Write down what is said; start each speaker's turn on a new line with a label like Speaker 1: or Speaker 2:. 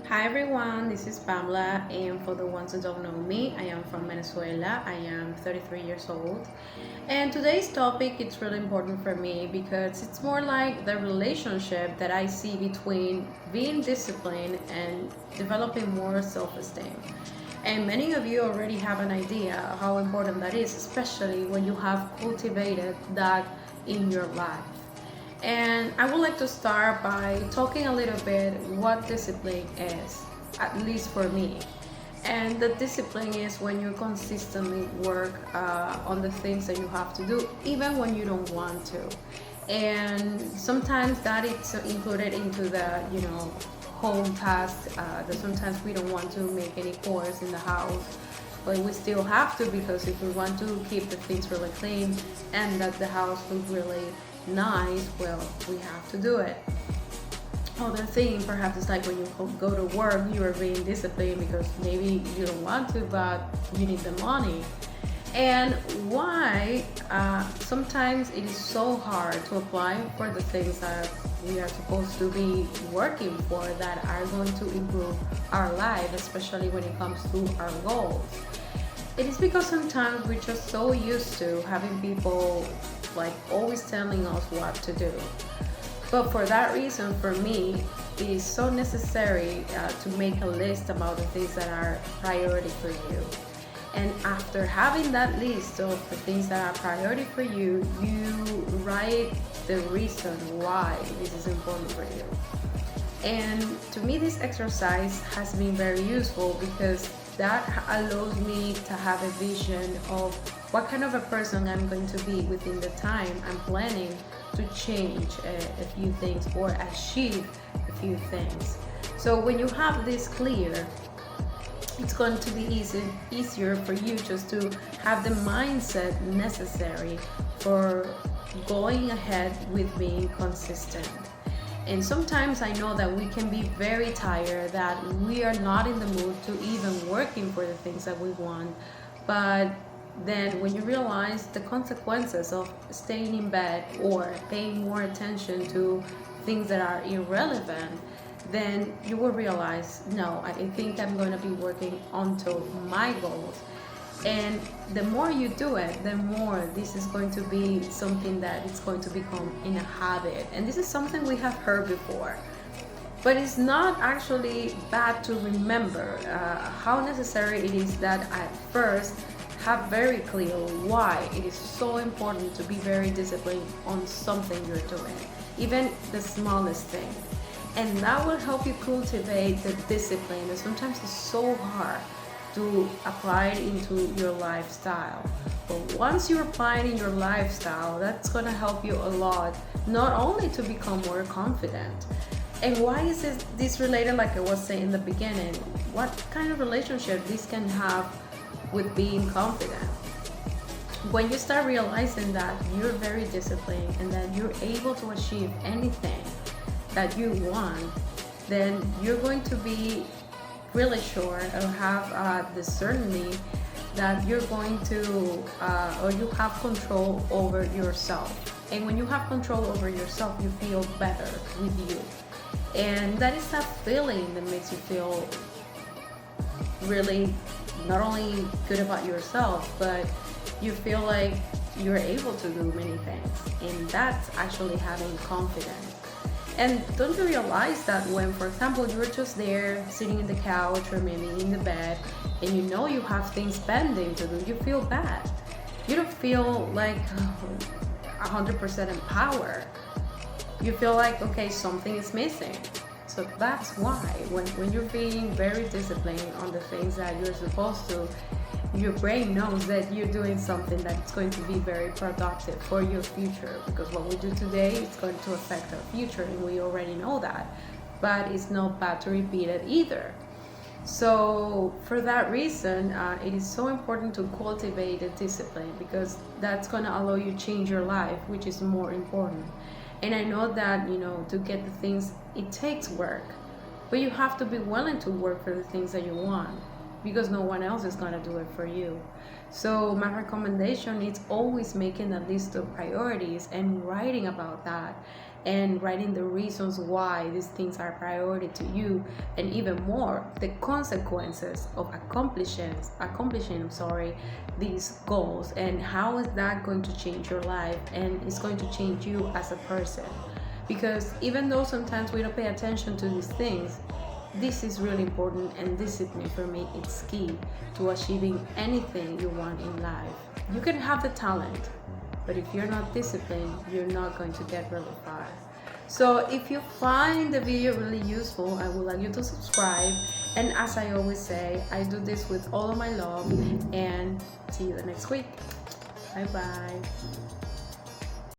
Speaker 1: Hi everyone, this is Pamela, and for the ones who don't know me, I am from Venezuela. I am 33 years old, and today's topic is really important for me because it's more like the relationship that I see between being disciplined and developing more self-esteem. And many of you already have an idea how important that is, especially when you have cultivated that in your life. And I would like to start by talking a little bit what discipline is, at least for me. And the discipline is when you consistently work on the things that you have to do, even when you don't want to. And sometimes that is included into the, home tasks. That sometimes we don't want to make any chores in the house, but we still have to because if we want to keep the things really clean and that the house looks really nice, well, we have to do it. Other thing perhaps is like when you go to work, you are being disciplined because maybe you don't want to, but you need the money. And why sometimes it is so hard to apply for the things that we are supposed to be working for that are going to improve our life, especially when it comes to our goals. It is because sometimes we're just so used to having people like always telling us what to do. But for that reason, for me, it is so necessary to make a list about the things that are priority for you. And after having that list of the things that are priority for you, you write the reason why this is important for you. And to me, this exercise has been very useful because that allows me to have a vision of what kind of a person I'm going to be within the time I'm planning to change a few things or achieve a few things. So when you have this clear, it's going to be easier for you just to have the mindset necessary for going ahead with being consistent. And sometimes I know that we can be very tired, that we are not in the mood to even working for the things that we want. But then when you realize the consequences of staying in bed or paying more attention to things that are irrelevant, then you will realize, no, I think I'm going to be working onto my goals. And the more you do it, the more this is going to be something that it's going to become in a habit. And this is something we have heard before. But it's not actually bad to remember how necessary it is that at first have very clear why it is so important to be very disciplined on something you're doing, even the smallest thing. And that will help you cultivate the discipline that sometimes is so hard to apply it into your lifestyle. But once you apply it in your lifestyle, that's going to help you a lot, not only to become more confident. And why is this related, like I was saying in the beginning? What kind of relationship this can have with being confident? When you start realizing that you're very disciplined and that you're able to achieve anything that you want, then you're going to be really sure or have the certainty that you're going to or you have control over yourself. And when you have control over yourself, you feel better with you. And that is that feeling that makes you feel really not only good about yourself, but you feel like you're able to do many things. And that's actually having confidence. And don't you realize that when, for example, you're just there sitting in the couch or maybe in the bed and you know you have things pending to do, you feel bad. You don't feel like 100% empowered. You feel like, okay, something is missing. So that's why when you're being very disciplined on the things that you're supposed to, your brain knows that you're doing something that's going to be very productive for your future, because what we do today is going to affect our future and we already know that, but it's not bad to repeat it either. So for that reason, it is so important to cultivate a discipline because that's going to allow you to change your life, which is more important. And I know that, to get the things, it takes work, but you have to be willing to work for the things that you want because no one else is going to do it for you. So my recommendation is always making a list of priorities and writing about that and writing the reasons why these things are a priority to you, and even more the consequences of accomplishing these goals, and how is that going to change your life and it's going to change you as a person. Because even though sometimes we don't pay attention to these things, this is really important, and discipline for me it's key to achieving anything you want in life. You can have the talent, but if you're not disciplined, you're not going to get really far. So if you find the video really useful, I would like you to subscribe. And as I always say, I do this with all of my love, and see you the next week. Bye bye.